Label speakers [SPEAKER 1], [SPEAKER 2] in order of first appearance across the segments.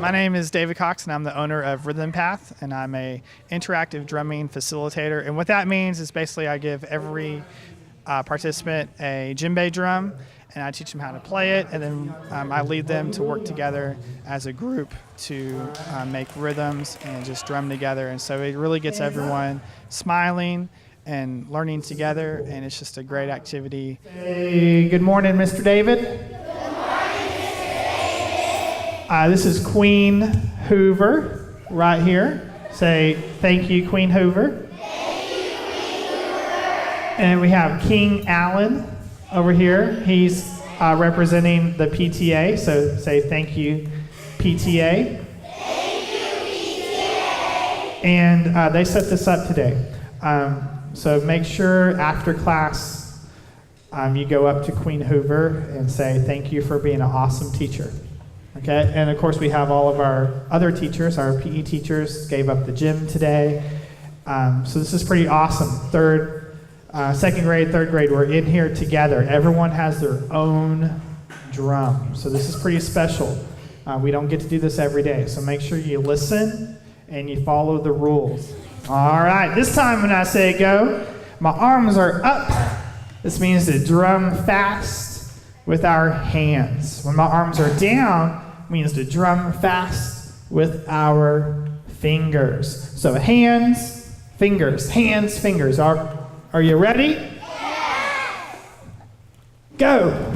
[SPEAKER 1] My name is David Cox, and I'm the owner of Rhythm Path, and I'm a interactive drumming facilitator. And what that means is basically I give every participant a djembe drum, and I teach them how to play it, and then I lead them to work together as a group to make rhythms and just drum together. And so it really gets everyone smiling and learning together, and it's just a great activity.
[SPEAKER 2] Hey, good morning, Mr. David.
[SPEAKER 3] Good morning, Mr. David.
[SPEAKER 2] This is Queen Hoover right here. Say thank you, Queen Hoover.
[SPEAKER 3] Thank you, Queen Hoover.
[SPEAKER 2] And we have King Allen over here. He's representing the PTA, so say thank you, PTA.
[SPEAKER 3] Thank you, PTA.
[SPEAKER 2] And they set this up today. So make sure after class you go up to Queen Hoover and say thank you for being an awesome teacher. Okay, and of course we have all of our other teachers, our PE teachers gave up the gym today. So this is pretty awesome. Second grade, third grade, we're in here together. Everyone has their own drum. So this is pretty special. We don't get to do this every day. So make sure you listen and you follow the rules. All right, this time when I say go, my arms are up. This means to drum fast with our hands. When my arms are down, it means to drum fast with our fingers. So hands, fingers, hands, fingers. Are you ready?
[SPEAKER 3] Yeah.
[SPEAKER 2] Go.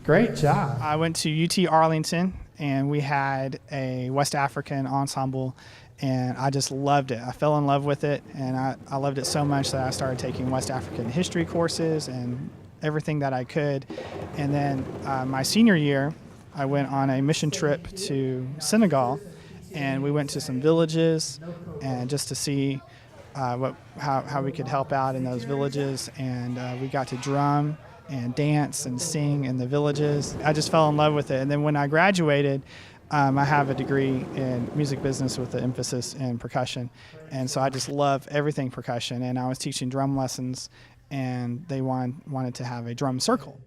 [SPEAKER 2] Great job.
[SPEAKER 1] I went to UT Arlington, and we had a West African ensemble, and I just loved it. I fell in love with it, and I loved it so much that I started taking West African history courses and everything that I could. And then my senior year, I went on a mission trip to Senegal, and we went to some villages and just to see how we could help out in those villages, and we got to drum and dance and sing in the villages. I just fell in love with it. And then when I graduated, I have a degree in music business with an emphasis in percussion. And so I just love everything percussion. And I was teaching drum lessons, and they wanted to have a drum circle.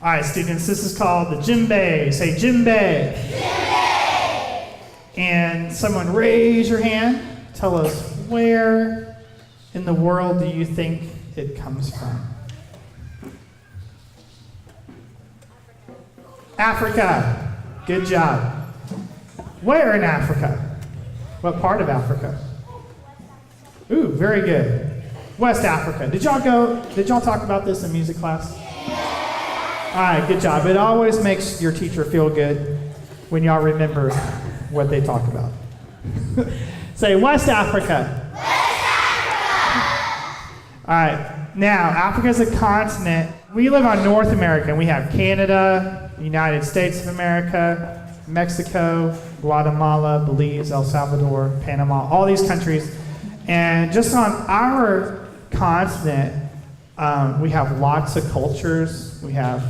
[SPEAKER 2] All right, students, this is called the djembe. Say djembe.
[SPEAKER 3] Djembe.
[SPEAKER 2] And someone raise your hand. Tell us, where in the world do you think it comes from? Africa. Good job. Where in Africa? What part of Africa? Ooh, very good. West Africa. Did y'all talk about this in music class? All right, good job. It always makes your teacher feel good when y'all remember what they talk about. Say West Africa.
[SPEAKER 3] West Africa.
[SPEAKER 2] All right. Now, Africa is a continent. We live on North America, and we have Canada, United States of America, Mexico, Guatemala, Belize, El Salvador, Panama, all these countries. And just on our continent, we have lots of cultures. We have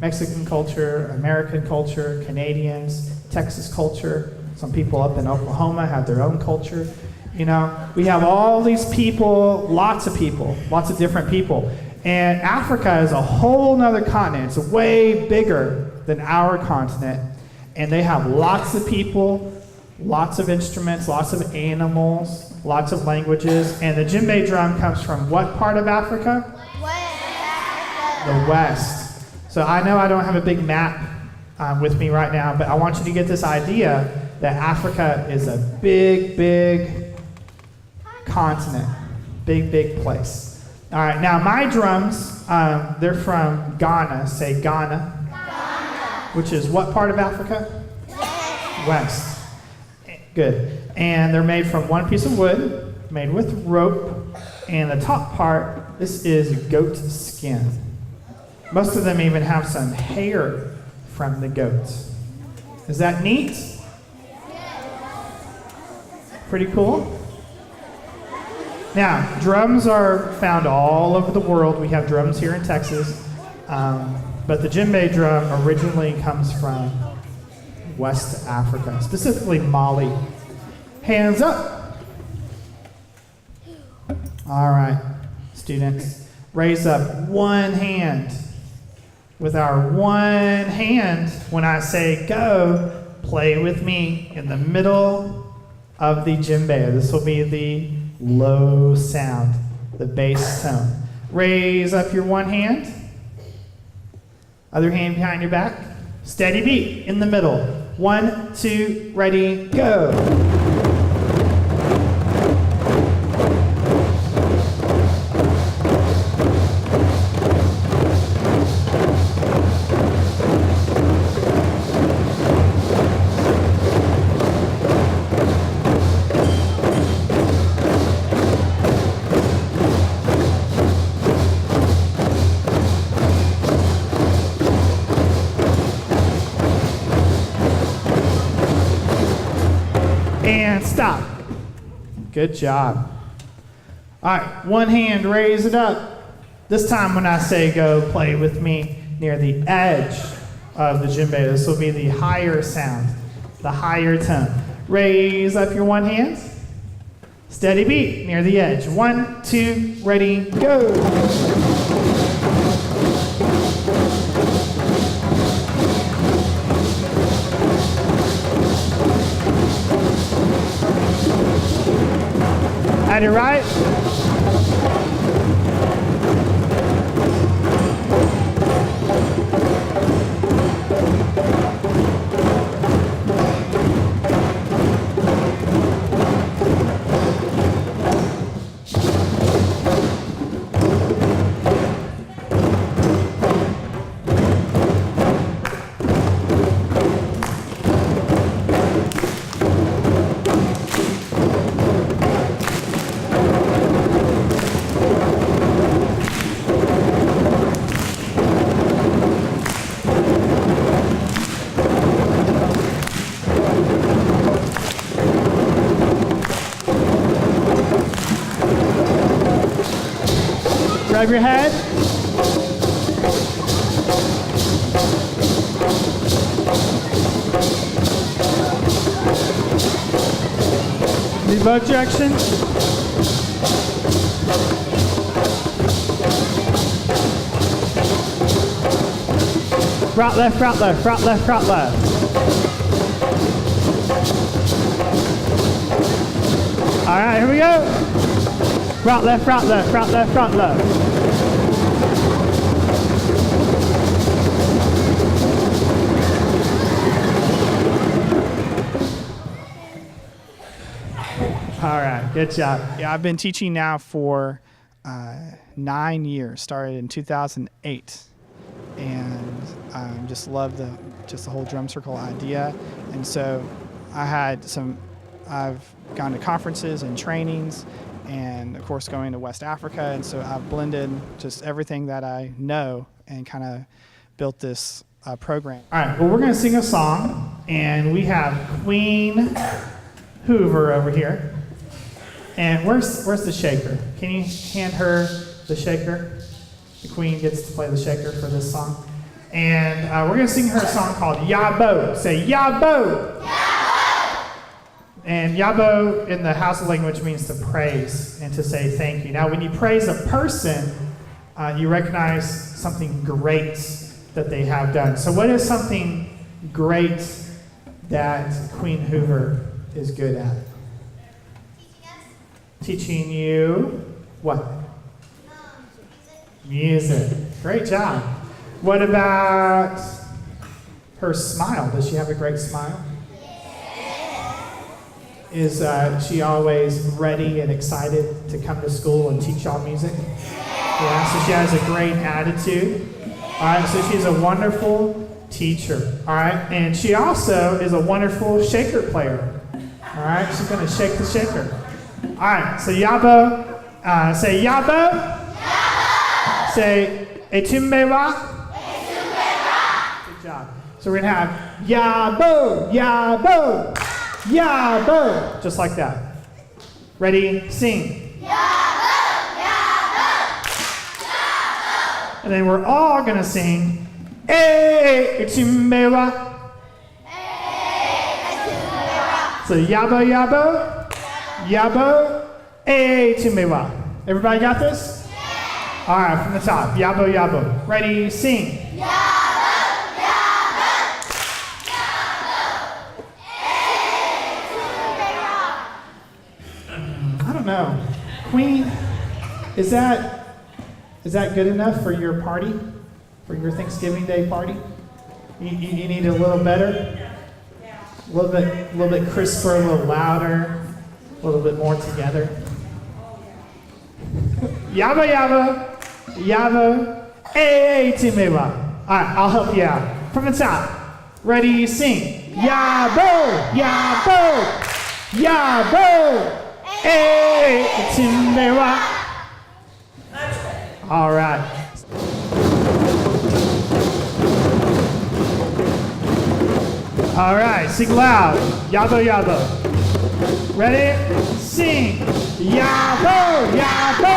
[SPEAKER 2] Mexican culture, American culture, Canadians, Texas culture. Some people up in Oklahoma have their own culture. You know, we have all these people, lots of different people. And Africa is a whole nother continent. It's way bigger than our continent. And they have lots of people, lots of instruments, lots of animals, lots of languages. And the djembe drum comes from what part of Africa? The West. So I know I don't have a big map with me right now, but I want you to get this idea that Africa is a big, big continent. Big, big place. All right, now my drums, they're from Ghana. Say Ghana. Ghana. Which is what part of Africa? West. Good. And they're made from one piece of wood, made with rope, and the top part, this is goat skin. Most of them even have some hair from the goat. Is that neat? Pretty cool. Now, drums are found all over the world. We have drums here in Texas, but the djembe drum originally comes from West Africa, specifically Mali. Hands up. All right, students, raise up one hand. With our one hand, when I say go, play with me in the middle of the djembe. This will be the low sound, the bass tone. Raise up your one hand. Other hand behind your back. Steady beat in the middle. 1, 2, ready, go. And stop. Good job. All right, one hand, raise it up. This time when I say go, play with me near the edge of the djembe. This will be the higher sound, the higher tone. Raise up your one hand. Steady beat near the edge. 1, 2, ready, go. At your right. Grab your head. Move both directions. Right, left, right, left, right, left, right, left. All right, here we go. Right, left, right, left, right, left, right, left. All right, good job.
[SPEAKER 1] Yeah, I've been teaching now for 9 years. Started in 2008, and just love the whole drum circle idea. And so I've gone to conferences and trainings, and of course going to West Africa. And so I've blended just everything that I know and kind of built this program.
[SPEAKER 2] All right, well, we're going to sing a song, and we have Queen Hoover over here. And where's the shaker? Can you hand her the shaker? The queen gets to play the shaker for this song. And we're going to sing her a song called Yabo. Say Yabo! Yabo! And Yabo in the Hausa language means to praise and to say thank you. Now, when you praise a person, you recognize something great that they have done. So what is something great that Queen Hoover is good at? Teaching you what? Music. Great job. What about her smile? Does she have a great smile? Is she always ready and excited to come to school and teach y'all music? Yeah, so she has a great attitude. All right, so she's a wonderful teacher. All right, and she also is a wonderful shaker player. All right, she's going to shake the shaker. All right, so Yabo, say Yabo. Yabo. Say Etumbewa. Good job. So we're going to have Yabo, Yabo, Yabo. Just like that. Ready? Sing. Yabo, Yabo, Yabo. And then we're all going to sing Etumbewa. So Yabo, Yabo, Yabo, Etumbewa. Everybody got this? All right, from the top. Yabo, Yabo. Ready? Sing. I don't know. Queen, is that good enough for your party? For your Thanksgiving Day party? You need a little better? A little bit crisper, a little louder, a little bit more together. Yabo, yabo, yabo, Etumbewa. All right, I'll help you out. From the top. Ready, sing. Yabo, yabo, yabo, Etumbewa. All right. All right, sing loud. Yabo, yabo. Ready? Sing. Yabo, yabo,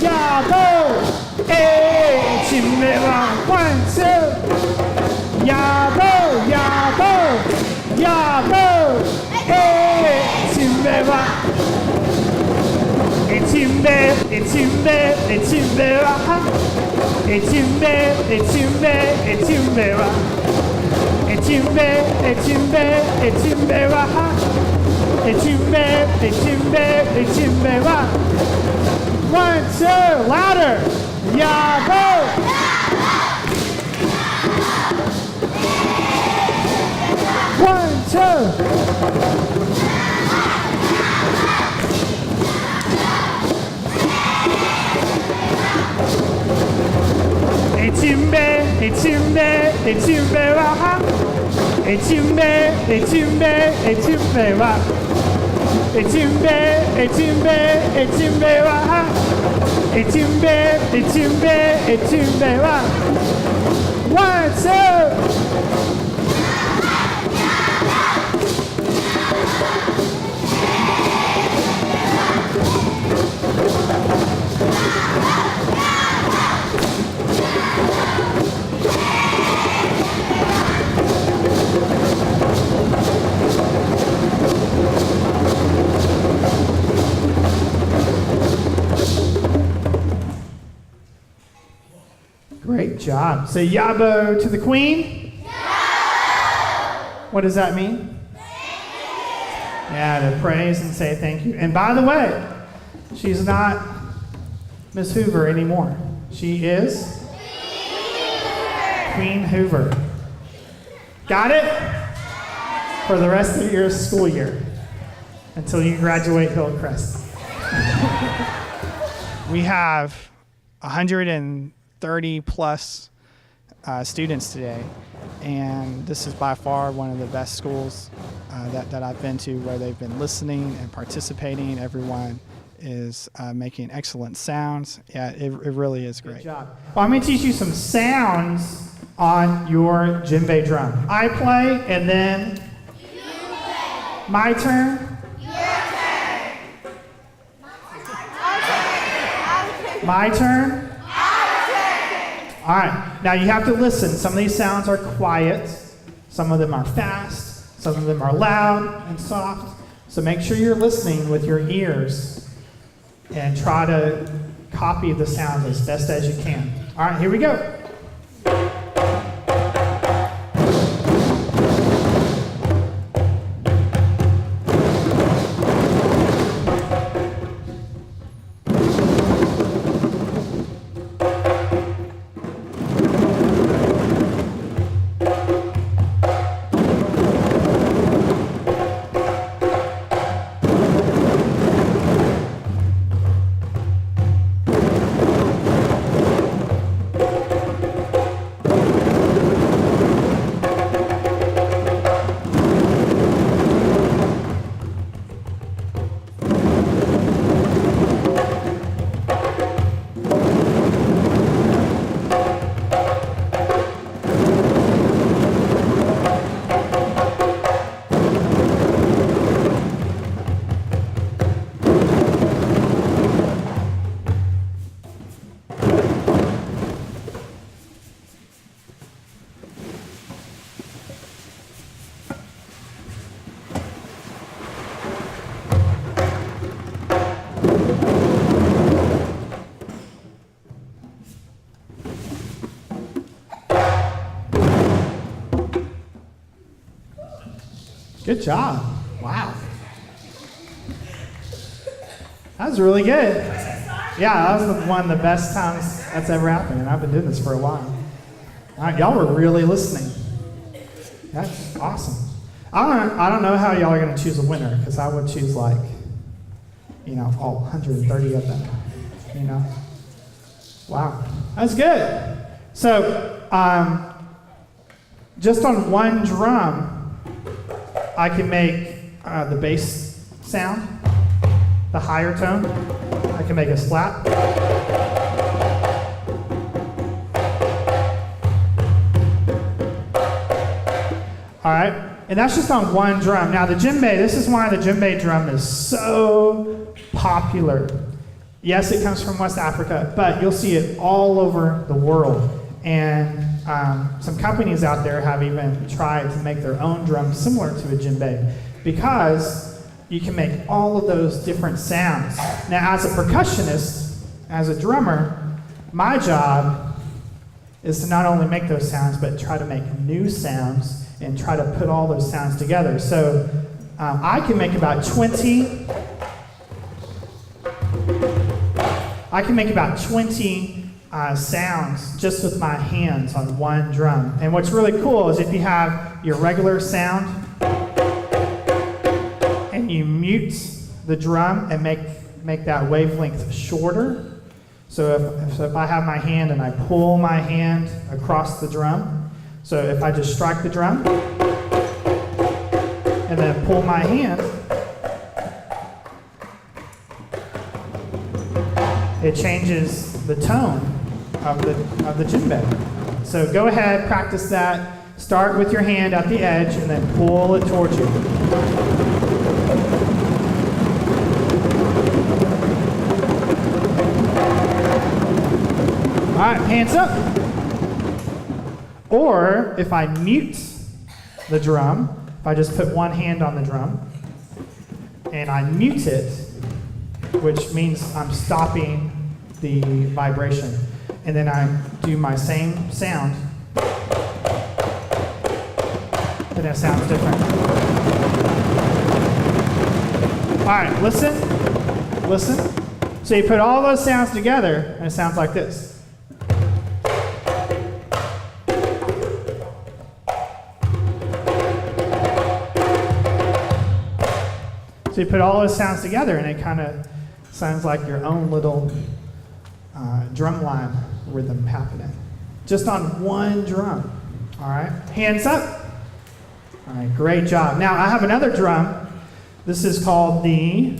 [SPEAKER 2] yabo. Etumbewa. 1, 2. Yabo, yabo, yabo. Etumbewa. Etumbe, etumbe, etumbewa. Etumbe, etumbe, etumbewa. Etumbe, etumbe, etumbewa. Etumbe, etumbe, etumbewa. 1, 2, louder. Yabo. One, two. Etumbe, etumbe, etumbewa. Etumbe, etumbe, etumbewa. Etumbe, etumbe, etumbewa. Etumbe, etumbe, etumbewa. 1, 2. Great job. Say yabo to the queen. Yabo. What does that mean? Yeah, to praise and say thank you. And by the way, she's not Miss Hoover anymore. She is Queen Hoover. Got it? For the rest of your school year until you graduate Hillcrest.
[SPEAKER 1] We have 130 plus students today, and this is by far one of the best schools that I've been to, where they've been listening and participating. Everyone is making excellent sounds. Yeah, it really is great.
[SPEAKER 2] Good job. Well, I'm going to teach you some sounds on your djembe drum. I play, and then
[SPEAKER 3] You play.
[SPEAKER 2] my turn.
[SPEAKER 3] Your turn.
[SPEAKER 2] My turn? All right, now you have to listen. Some of these sounds are quiet, some of them are fast, some of them are loud and soft. So make sure you're listening with your ears and try to copy the sounds as best as you can. All right, here we go. Good job. Wow. That was really good. Yeah, that was one of the best times that's ever happened, and I've been doing this for a while. All right, y'all were really listening. That's awesome. I don't know how y'all are going to choose a winner, because I would choose all 130 of them, Wow, that's good. So, just on one drum, I can make the bass sound, the higher tone. I can make a slap. All right, and that's just on one drum. Now the djembe, this is why the djembe drum is so popular. Yes, it comes from West Africa, but you'll see it all over the world. And some companies out there have even tried to make their own drum similar to a djembe, because you can make all of those different sounds. Now, as a percussionist, as a drummer, my job is to not only make those sounds, but try to make new sounds and try to put all those sounds together. So I can make about 20 sounds just with my hands on one drum. And what's really cool is if you have your regular sound and you mute the drum and make that wavelength shorter. So if I have my hand and I pull my hand across the drum, so if I just strike the drum and then pull my hand, it changes the tone of the djembe. So go ahead, practice that. Start with your hand at the edge and then pull it towards you. All right, hands up. Or if I mute the drum, if I just put one hand on the drum and I mute it, which means I'm stopping the vibration, and then I do my same sound, then it sounds different. All right, listen. So you put all those sounds together, and it sounds like this. So you put all those sounds together, and it kind of sounds like your own little drumline rhythm happening, just on one drum. All right, hands up. All right, great job. Now I have another drum. This is called the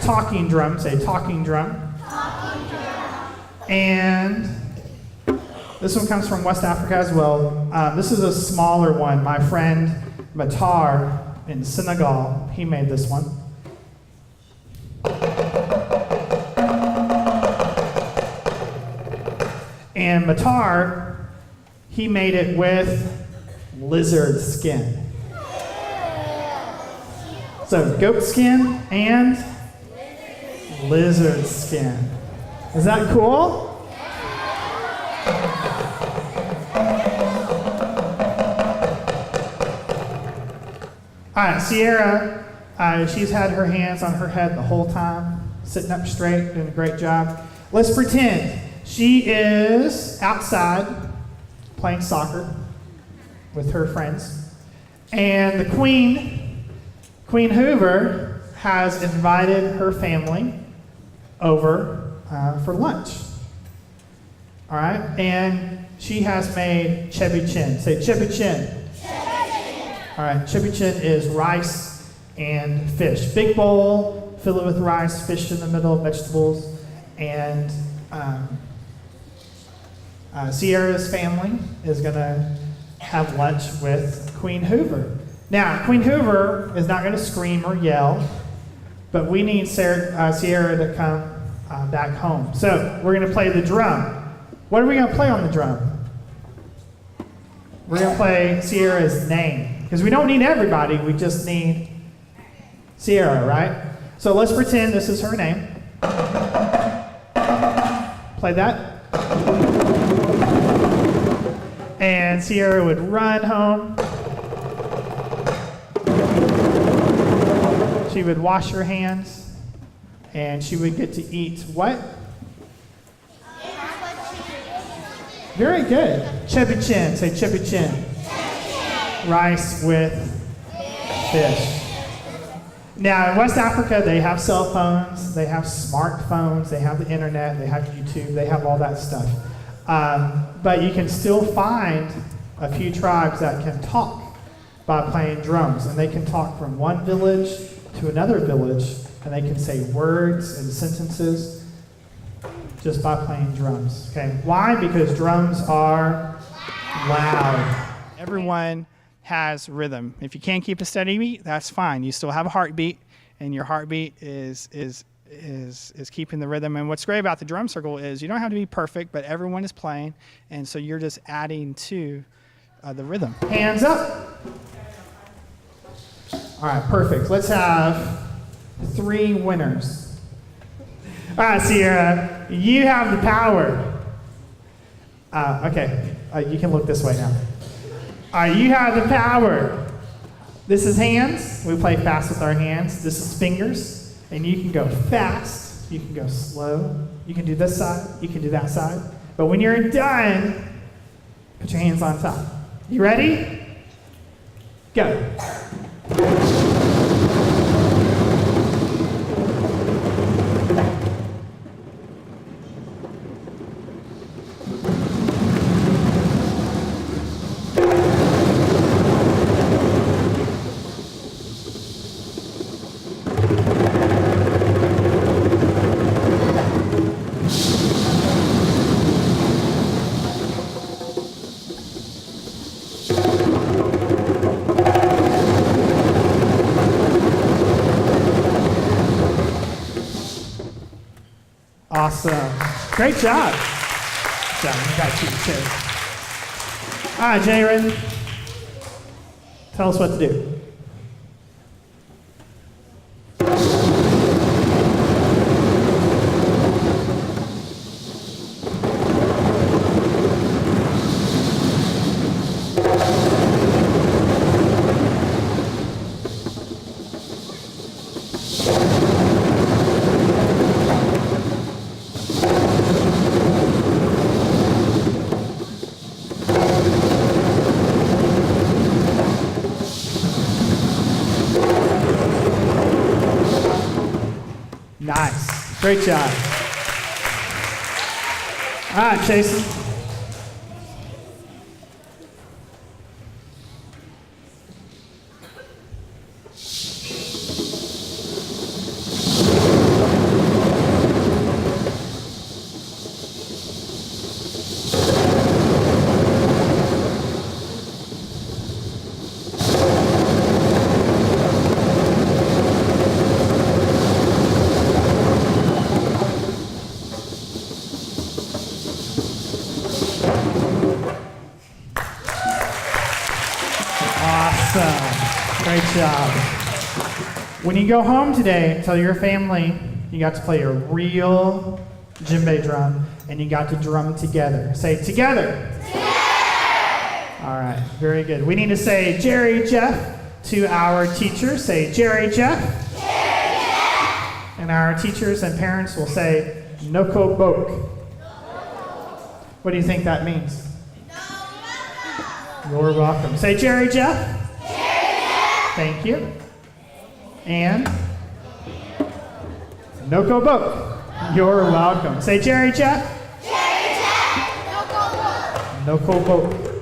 [SPEAKER 2] talking drum. Say talking drum. Talking drum. And this one comes from West Africa as well. This is a smaller one. My friend Matar in Senegal, he made this one. And Matar, he made it with lizard skin. So goat skin and lizard skin. Is that cool? All right, Sierra, she's had her hands on her head the whole time, sitting up straight, doing a great job. Let's pretend she is outside playing soccer with her friends, and the Queen Hoover, has invited her family over for lunch. All right, and she has made chebi chin. Say chebi chin. All right, chebi chin is rice and fish. Big bowl, fill it with rice, fish in the middle, vegetables, and Sierra's family is going to have lunch with Queen Hoover. Now, Queen Hoover is not going to scream or yell, but we need Sierra to come back home. So we're going to play the drum. What are we going to play on the drum? We're going to play Sierra's name, because we don't need everybody, we just need Sierra, right? So let's pretend this is her name. Play that. And Sierra would run home. She would wash her hands, and she would get to eat what? Very good. Chebi chin. Say chebi chin. Rice with fish. Now, in West Africa, they have cell phones, they have smartphones, they have the internet, they have YouTube, they have all that stuff. But you can still find a few tribes that can talk by playing drums. And they can talk from one village to another village, and they can say words and sentences just by playing drums. Okay? Why? Because drums are loud.
[SPEAKER 1] Everyone has rhythm. If you can't keep a steady beat, that's fine. You still have a heartbeat, and your heartbeat is keeping the rhythm. And what's great about the drum circle is you don't have to be perfect, but everyone is playing, and so you're just adding to the rhythm.
[SPEAKER 2] Hands up. All right, perfect. Let's have 3 winners. All right, Sierra, you have the power. Okay, you can look this way now. All right, you have the power. This is hands. We play fast with our hands. This is fingers. And you can go fast. You can go slow. You can do this side. You can do that side. But when you're done, put your hands on top. You ready? Go. Awesome. Great job. Good job. You got you too. All right, Jaron. Tell us what to do. Nice. Great job. All right, Jason. Great job. When you go home today, tell your family you got to play a real djembe drum and you got to drum together. Say together. All right, very good. We need to say Jerry, Jeff to our teachers. Say Jerry, Jeff. Jerry, Jeff. And our teachers and parents will say Noko Bok. What do you think that means? You're welcome. Say Jerry, Jeff. Jerry, Jeff. Thank you. And Noko Bok. You're welcome. Say Jerry, Jeff.
[SPEAKER 3] Jerry, Jeff.
[SPEAKER 2] Noko Bok.